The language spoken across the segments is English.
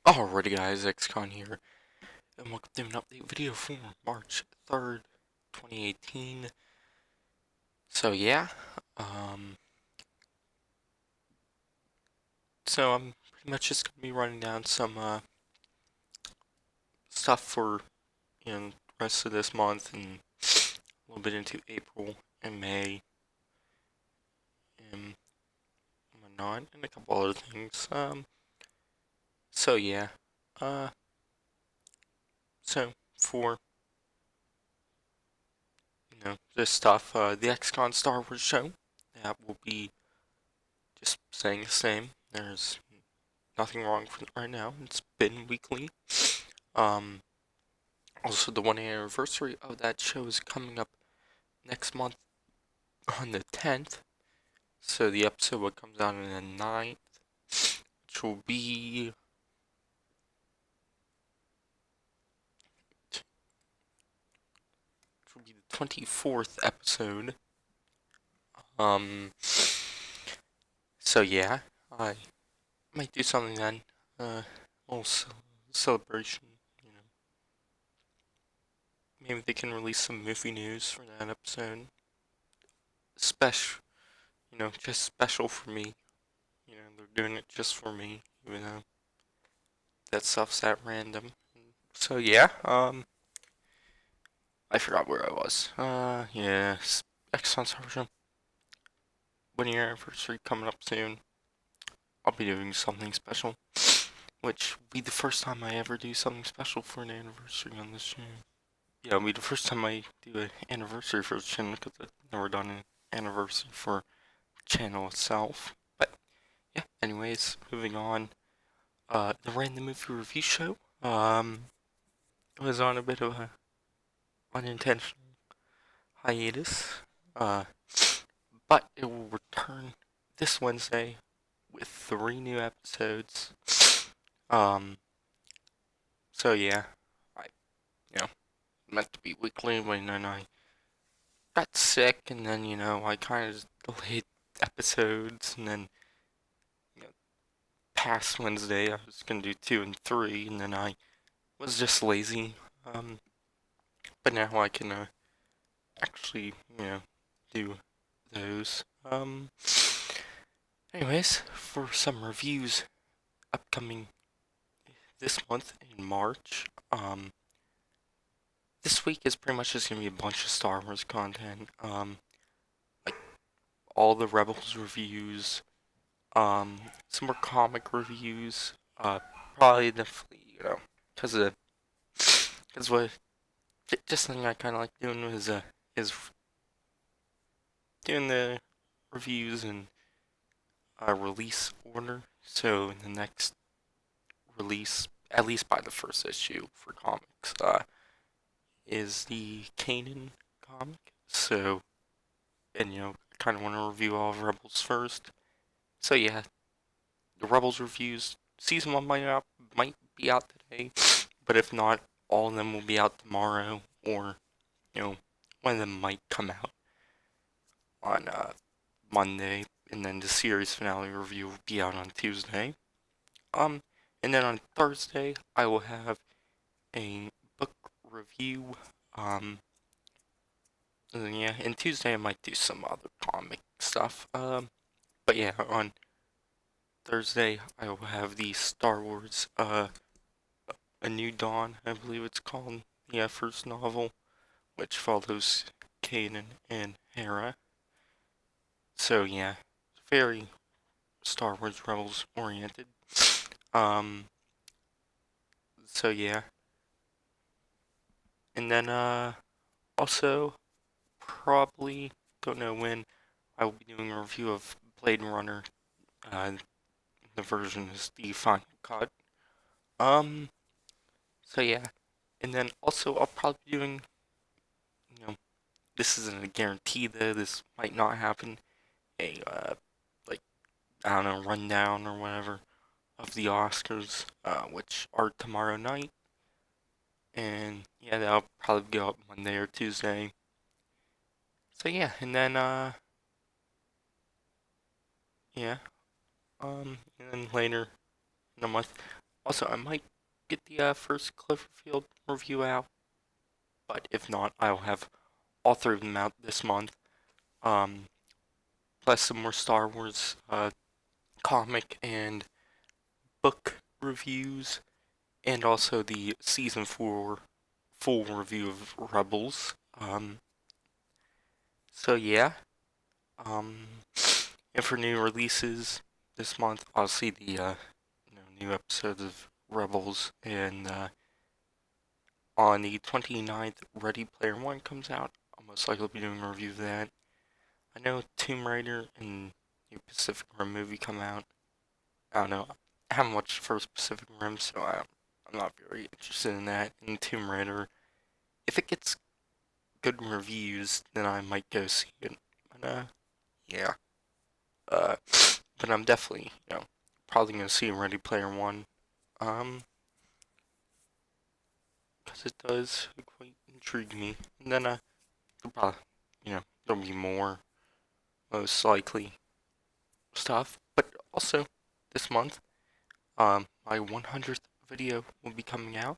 Alrighty guys, Xcon here, and welcome to an update video for March 3rd, 2018. So yeah, um, I'm pretty much just going to be running down some, stuff for, the rest of this month and a little bit into April and May and whatnot, and a couple other things. So yeah, uh, so for, this stuff, the Xcon Star Wars show, that will be just staying the same. There's nothing wrong with it right now. It's been weekly. Um, Also, the 1 year anniversary of that show is coming up next month on the 10th. So the episode what comes out on the 9th, which will be the 24th episode. Um, so yeah, I might do something then. A little celebration. You know, maybe they can release some movie news for that episode. Special, just special for me. They're doing it just for me, even though that stuff's at random. So yeah, I forgot where I was. Yeah, Xcon Sergeant. 1 year anniversary coming up soon. I'll be doing something special, which will be the first time I ever do something special for an anniversary on this channel. Yeah, it'll be the first time I do an anniversary for the channel because I've never done an anniversary for the channel itself. But yeah, anyways, moving on. The random movie review show. Was on a bit of a unintentional hiatus. Uh, but it will return this Wednesday with 3 new episodes. Um, so yeah, I, meant to be weekly, but then I got sick, and then, I kind of delayed episodes, and then, past Wednesday I was gonna do 2 and 3, and then I was just lazy. But now I can, actually, do those. Anyways, for some reviews upcoming this month in March, this week is pretty much just gonna be a bunch of Star Wars content. Like all the Rebels reviews, some more comic reviews. Probably definitely, because what just something I kind of like doing is doing the reviews in release order. So in the next release, at least by the first issue for comics, is the Kanan comic. So, and I kind of want to review all of Rebels first. So yeah, the Rebels reviews, season 1 might be out today, but if not, all of them will be out tomorrow, or one of them might come out on Monday, and then the series finale review will be out on Tuesday. And then on Thursday, I will have a book review. And then, yeah, and Tuesday I might do some other comic stuff. But yeah, on Thursday I will have the Star Wars, A New Dawn, I believe it's called, the first novel, which follows Kanan and Hera. So yeah, very Star Wars Rebels oriented. Um, so yeah, and then also probably don't know when I will be doing a review of Blade Runner. The version is the final cut. Um, so yeah, and then also I'll probably be doing, you know, this isn't a guarantee though. This might not happen. A like I don't know, rundown or whatever of the Oscars, which are tomorrow night. And yeah, that'll probably go up Monday or Tuesday. So yeah, and then yeah, and then later in the month Also, I might get the first Cloverfield review out, but if not, I'll have all three of them out this month. Um, plus some more Star Wars comic and book reviews, and also the season 4 full review of Rebels. So yeah. Um, and for new releases this month, I'll see the new episodes of Rebels, and on the 29th, Ready Player One comes out. I'll most likely be doing a review of that. I know Tomb Raider and the Pacific Rim movie come out. I don't know. I haven't watched the first Pacific Rim, so I'm not very interested in that. And Tomb Raider, if it gets good reviews, then I might go see it. But yeah. Uh, but I'm definitely, probably gonna see Ready Player One. Um, because it does quite intrigue me. And then probably, there'll be more, most likely stuff. But also, this month, my 100th video will be coming out.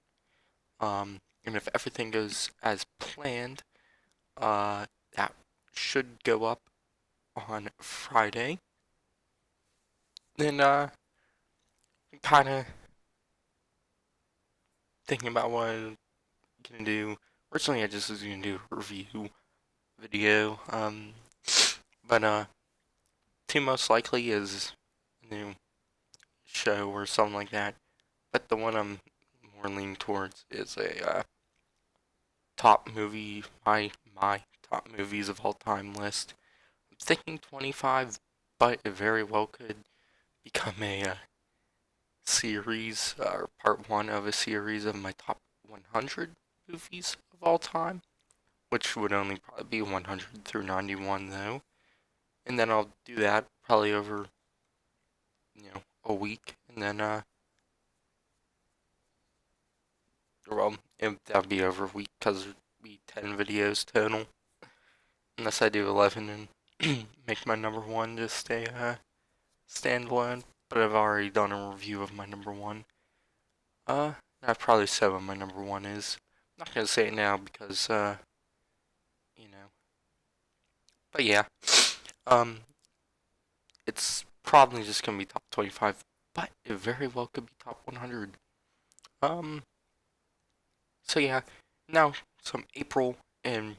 And if everything goes as planned, that should go up on Friday. Then, kind of thinking about what I'm gonna do. Originally, I just was gonna do a review video. But two most likely is a new show or something like that. But the one I'm more leaning towards is a top movie, my top movies of all time list. I'm thinking 25, but it very well could become a series or part one of a series of my top 100 movies of all time, which would only probably be 100 through 91 though. And then I'll do that probably over, a week, and then well, that'll be over a week because there'd be 10 videos total, unless I do 11 and make my number one just a standalone. But I've already done a review of my number one. I've probably said what my number one is. I'm not gonna say it now because you know. But yeah, um, it's probably just gonna be top 25, but it very well could be top 100. Um, so yeah, now some April, and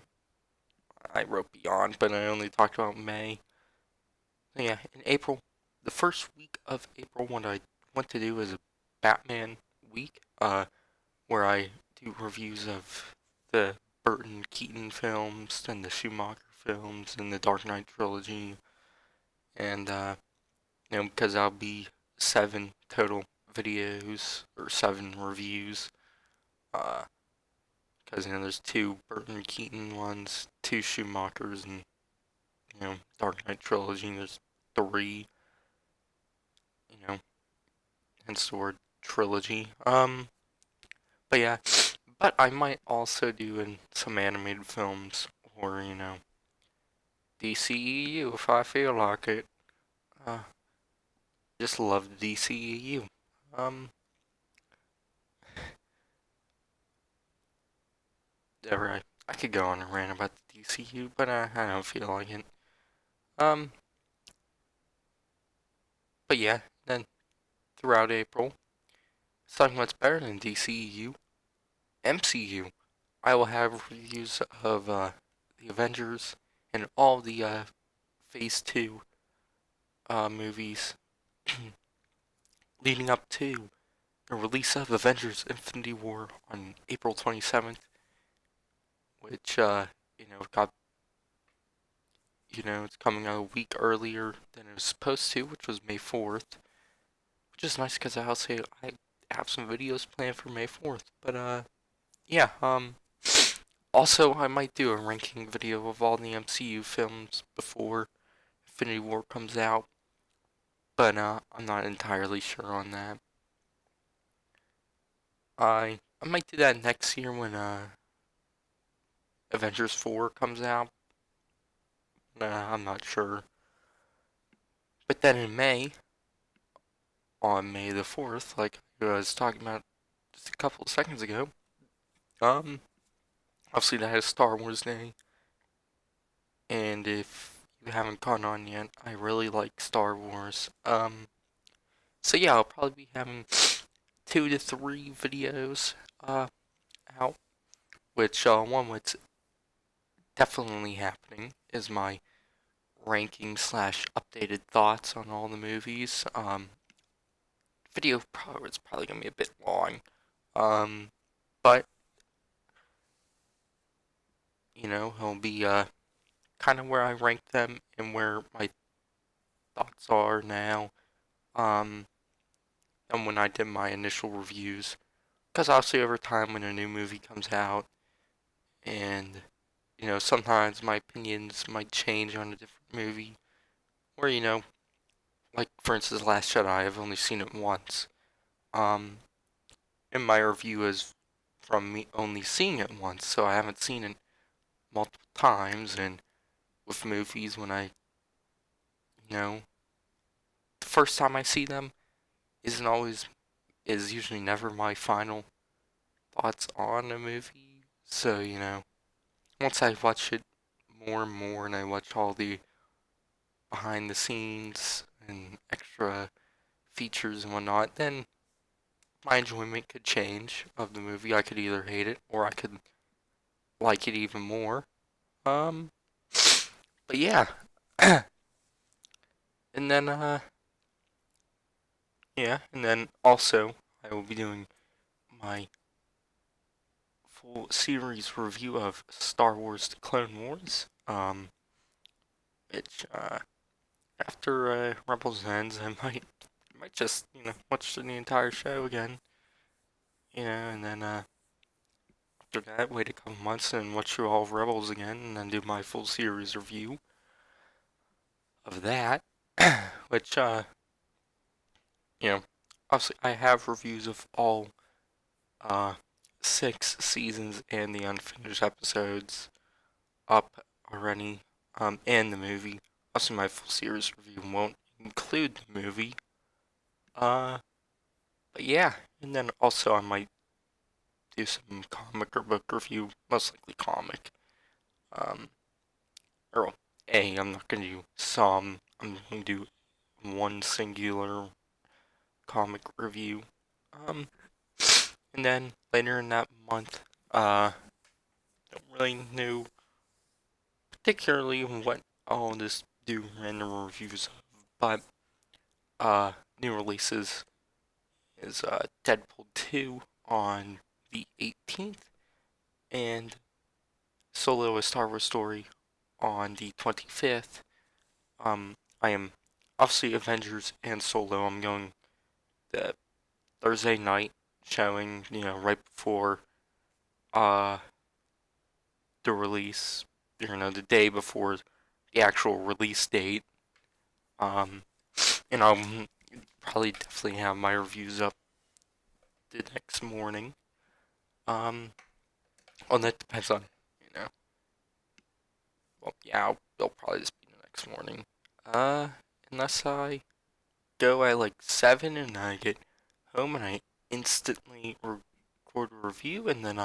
I wrote beyond, but I only talked about May. So yeah, in April, the first week of April, what I want to do is a Batman week, where I do reviews of the Burton Keaton films and the Schumacher films and the Dark Knight trilogy, and because I'll be 7 total videos or 7 reviews, because there's 2 Burton Keaton ones, 2 Schumachers, and Dark Knight trilogy. There's 3, hence the word trilogy. But yeah, but I might also do in some animated films or DCEU if I feel like it. Uh, just love DCEU. Um, Alright, I could go on a rant about the DCU, but I don't feel like it. Um, but yeah, then throughout April, something what's better than DCEU, MCU. I will have reviews of the Avengers and all the Phase 2 movies leading up to the release of Avengers Infinity War on April 27th, which, got, it's coming out a week earlier than it was supposed to, which was May 4th, which is nice because I have some videos planned for May 4th, but, yeah, also, I might do a ranking video of all the MCU films before Infinity War comes out, but I'm not entirely sure on that. I might do that next year when Avengers 4 comes out. I'm not sure. But then in May, on May the 4th, like I was talking about just a couple of seconds ago. Um, Obviously that is Star Wars Day, and if you haven't gone on yet, I really like Star Wars. So yeah, I'll probably be having 2 to 3 videos out, which one what's definitely happening is my ranking slash updated thoughts on all the movies. Video probably it's probably gonna be a bit long. But he'll be kind of where I rank them and where my thoughts are now. Um, and when I did my initial reviews, because obviously over time when a new movie comes out, and sometimes my opinions might change on a different movie, or like for instance, Last Jedi, I've only seen it once. Um, and my review is from me only seeing it once, so I haven't seen it multiple times. And with movies, when you know, the first time I see them isn't always is usually never my final thoughts on a movie. So once I watch it more and more, and I watch all the behind the scenes and extra features and whatnot, then my enjoyment could change of the movie. I could either hate it or I could like it even more. Um, but yeah, and then yeah, and then also I will be doing my full series review of Star Wars: The Clone Wars. Which after Rebels ends, I might just watch the entire show again. And then after that, wait a couple months and watch through all of Rebels again, and then do my full series review of that. Which you know, obviously I have reviews of all uh 6 seasons and the unfinished episodes up already. And the movie. Also, my full series review won't include the movie. But yeah, and then also I might do some comic or book review, most likely comic. Um, or I'm not gonna do some. I'm gonna do one singular comic review. Um, and then later in that month, don't really know particularly what I'll just do random reviews of, but new releases is Deadpool 2 on the 18th, and Solo: A Star Wars Story on the 25th. I am obviously Avengers and Solo. I'm going the Thursday night showing, right before uh the release, the day before the actual release date. Um, and I'll probably definitely have my reviews up the next morning. Well, that depends on, you know, well, yeah, it'll probably just be the next morning. Uh, Unless I go at like 7 and I get home and I instantly record a review, and then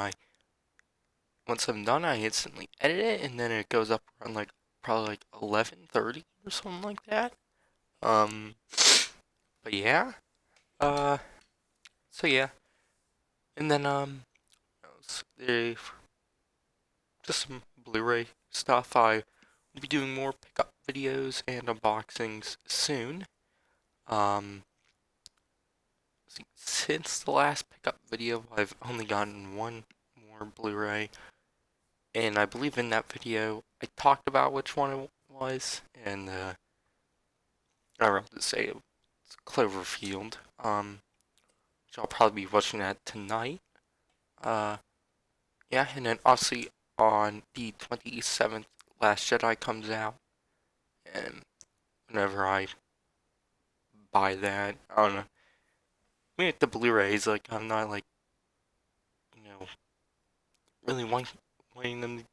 once I'm done, I instantly edit it, and then it goes up around like probably like 11:30 or something like that. Um, but yeah, uh, so yeah, and then just some Blu-ray stuff. I will be doing more pickup videos and unboxings soon. Um, since the last pickup video, I've only gotten one more Blu-ray, and I believe in that video I talked about which one it was, and I don't to say it's Cloverfield. Which I'll probably be watching that tonight. Uh, yeah, and then obviously on the 27th, Last Jedi comes out, and whenever I buy that, I don't know. I mean, with the Blu-rays, like I'm not like you know really wanting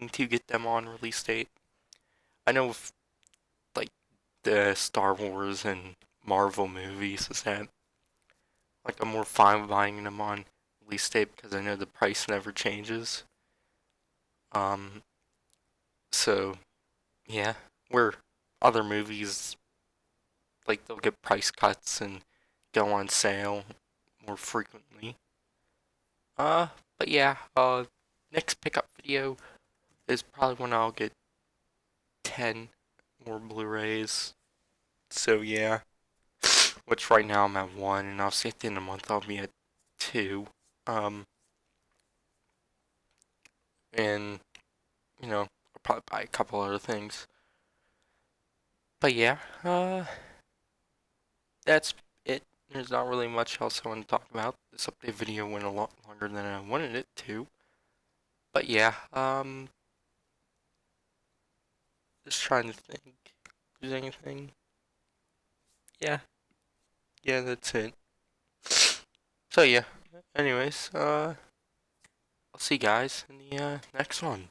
to get them on release date. I know with like the Star Wars and Marvel movies is that like I'm more fine with buying them on release date because I know the price never changes. Um, so yeah, where other movies like they'll get price cuts and go on sale more frequently. Uh, but yeah, next pickup video is probably when I'll get 10 more Blu-rays. So yeah, which right now I'm at 1, and I'll see at the end of the month I'll be at 2. Um, and I'll probably buy a couple other things. But yeah, that's it. There's not really much else I want to talk about. This update video went a lot longer than I wanted it to. But yeah, just trying to think. Is there anything? Yeah, yeah, that's it. So yeah, anyways, I'll see you guys in the next one.